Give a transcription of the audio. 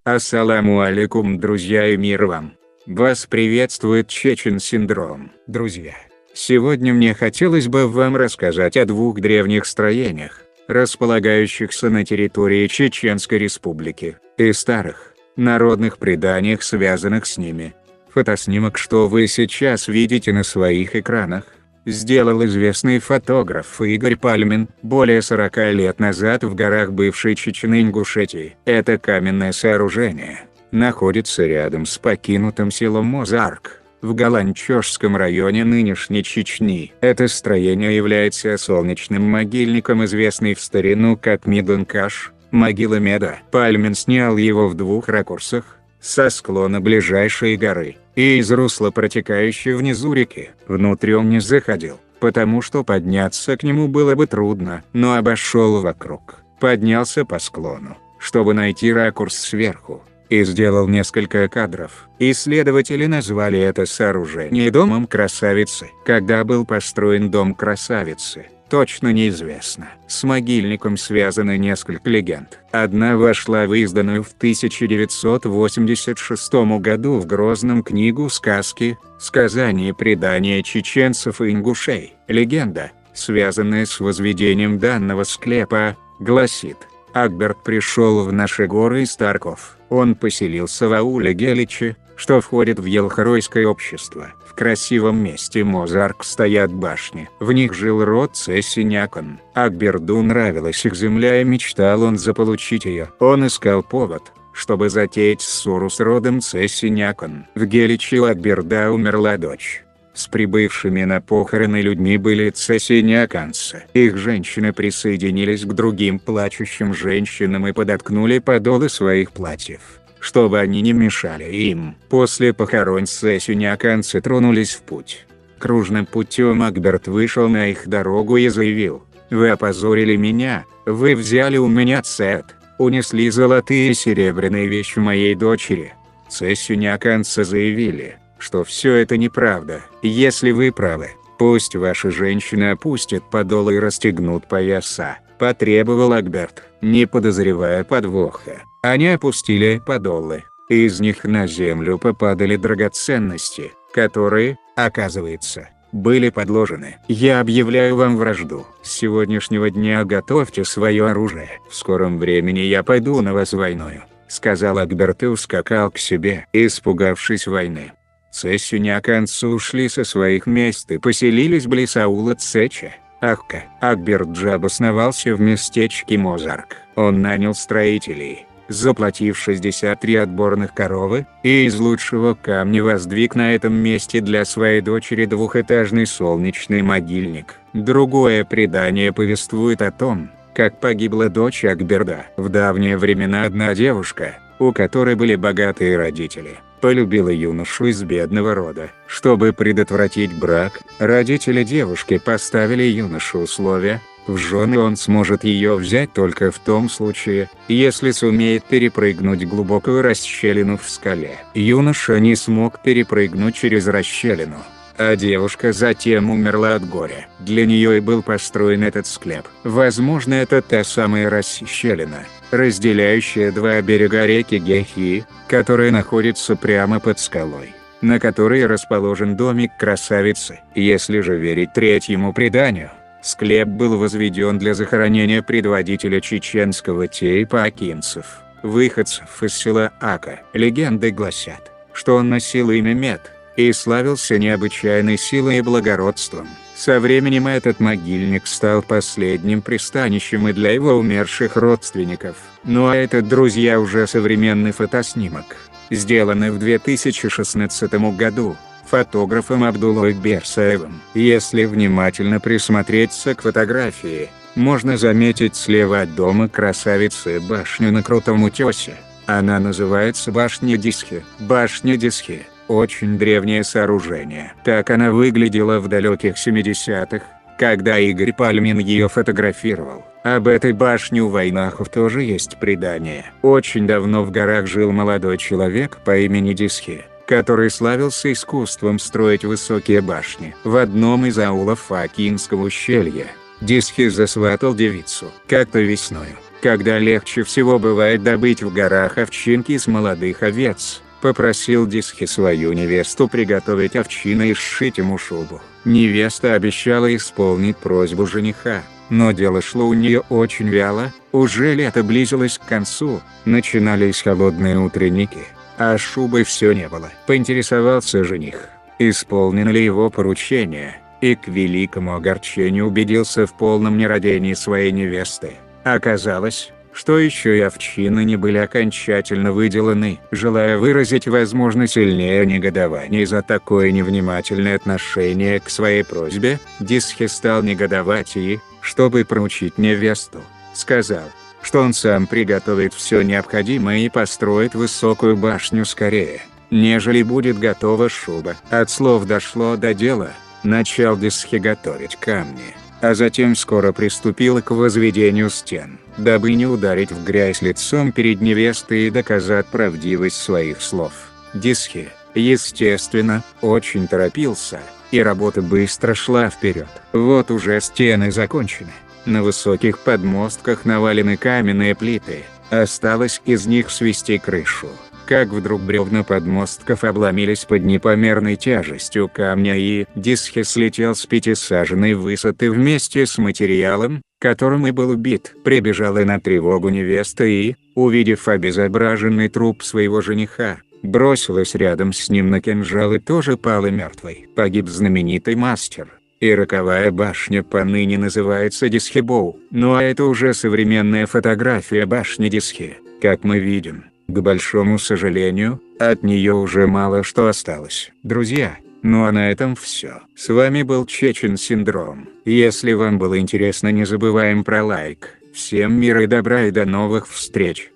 Ассаламу алейкум, друзья, и мир вам! Вас приветствует Чечен Синдром. Друзья, сегодня мне хотелось бы вам рассказать о двух древних строениях, располагающихся на территории Чеченской Республики, и старых, народных преданиях, связанных с ними. Фотоснимок, что вы сейчас видите на своих экранах, сделал известный фотограф Игорь Пальмин более 40 лет назад в горах бывшей Чечни-Ингушетии. Это каменное сооружение находится рядом с покинутым селом Мозарк, в Галанчошском районе нынешней Чечни. Это строение является солнечным могильником, известный в старину как Медункаш, могила Меда. Пальмин снял его в двух ракурсах: со склона ближайшей горы и из русла протекающей внизу реки. Внутрь он не заходил, потому что подняться к нему было бы трудно, но обошел вокруг, поднялся по склону, чтобы найти ракурс сверху, и сделал несколько кадров. Исследователи назвали это сооружение домом красавицы. Когда был построен дом красавицы, точно неизвестно. С могильником связаны несколько легенд. Одна вошла в изданную в 1986 году в Грозном книгу сказки «Сказания и предания чеченцев и ингушей». Легенда, связанная с возведением данного склепа, гласит: Акберт пришел в наши горы из Тарков. Он поселился в ауле Геличи, что входит в Елхоройское общество. В красивом месте Мозарк стоят башни. В них жил род Цесинякон. Акберду нравилась их земля, и мечтал он заполучить ее. Он искал повод, чтобы затеять ссору с родом Цесинякон. В Геличи у Акберда умерла дочь. С прибывшими на похороны людьми были цесиняканцы. Их женщины присоединились к другим плачущим женщинам и подоткнули подолы своих платьев, чтобы они не мешали им. После похорон цесиняканцы тронулись в путь. Кружным путем Акберт вышел на их дорогу и заявил: «Вы опозорили меня, вы взяли у меня цет, унесли золотые и серебряные вещи моей дочери». Цесиняканцы заявили, что все это неправда. «Если вы правы, пусть ваши женщины опустят подолы и расстегнут пояса», – потребовал Акберт, не подозревая подвоха. Они опустили подолы, и из них на землю попадали драгоценности, которые, оказывается, были подложены. «Я объявляю вам вражду. С сегодняшнего дня готовьте свое оружие. В скором времени я пойду на вас войною», – сказал Акберт и ускакал к себе, испугавшись войны. Цесиняканцы ушли со своих мест и поселились близ аула Цеча, Ахка. Акберт обосновался в местечке Мозарк. Он нанял строителей, заплатив 63 отборных коровы, и из лучшего камня воздвиг на этом месте для своей дочери двухэтажный солнечный могильник. Другое предание повествует о том, как погибла дочь Акберда. В давние времена одна девушка, у которой были богатые родители, полюбила юношу из бедного рода. Чтобы предотвратить брак, родители девушки поставили юноше условия: в жены он сможет ее взять только в том случае, если сумеет перепрыгнуть глубокую расщелину в скале. Юноша не смог перепрыгнуть через расщелину, а девушка затем умерла от горя. Для нее и был построен этот склеп. Возможно, это та самая расщелина, разделяющая два берега реки Гехи, которая находится прямо под скалой, на которой расположен домик красавицы. Если же верить третьему преданию, склеп был возведен для захоронения предводителя чеченского тейпа акинцев, выходцев из села Ака. Легенды гласят, что он носил имя Мед и славился необычайной силой и благородством. Со временем этот могильник стал последним пристанищем и для его умерших родственников. Ну а это, друзья, уже современный фотоснимок, сделанный в 2016 году фотографом Абдулой Берсаевым. Если внимательно присмотреться к фотографии, можно заметить слева от дома красавицы башню на крутом утесе. Она называется башня Дисхи. Башня Дисхи – очень древнее сооружение. Так она выглядела в далеких 70-х, когда Игорь Пальмин ее фотографировал. Об этой башне у вайнахов тоже есть предание. Очень давно в горах жил молодой человек по имени Дисхи, который славился искусством строить высокие башни. В одном из аулов Акинского ущелья Дисхи засватал девицу. Как-то весною, когда легче всего бывает добыть в горах овчинки из молодых овец, попросил Дисхи свою невесту приготовить овчины и сшить ему шубу. Невеста обещала исполнить просьбу жениха, но дело шло у нее очень вяло, уже лето близилось к концу, начинались холодные утренники, а шубы все не было. Поинтересовался жених, исполнено ли его поручение, и к великому огорчению убедился в полном нерадении своей невесты. Оказалось, что еще и овчины не были окончательно выделаны. Желая выразить, возможно, сильнее негодование за такое невнимательное отношение к своей просьбе, Дисхи стал негодовать и, чтобы проучить невесту, сказал, что он сам приготовит все необходимое и построит высокую башню скорее, нежели будет готова шуба. От слов дошло до дела. Начал Дисхи готовить камни, а затем скоро приступил к возведению стен, дабы не ударить в грязь лицом перед невестой и доказать правдивость своих слов. Дисхи, естественно, очень торопился, и работа быстро шла вперед. Вот уже стены закончены, на высоких подмостках навалены каменные плиты, осталось из них свести крышу. Как вдруг бревна подмостков обломились под непомерной тяжестью камня, и Дисхи слетел с 5-саженной высоты вместе с материалом, которым и был убит. Прибежала на тревогу невеста и, увидев обезображенный труп своего жениха, бросилась рядом с ним на кинжал и тоже пала мертвой. Погиб знаменитый мастер, и роковая башня поныне называется Дисхибоу. Ну а это уже современная фотография башни Дисхи, как мы видим. К большому сожалению, от нее уже мало что осталось. Друзья, ну а на этом все. С вами был Чечен Синдром. Если вам было интересно, не забываем про лайк. Всем мира и добра и до новых встреч.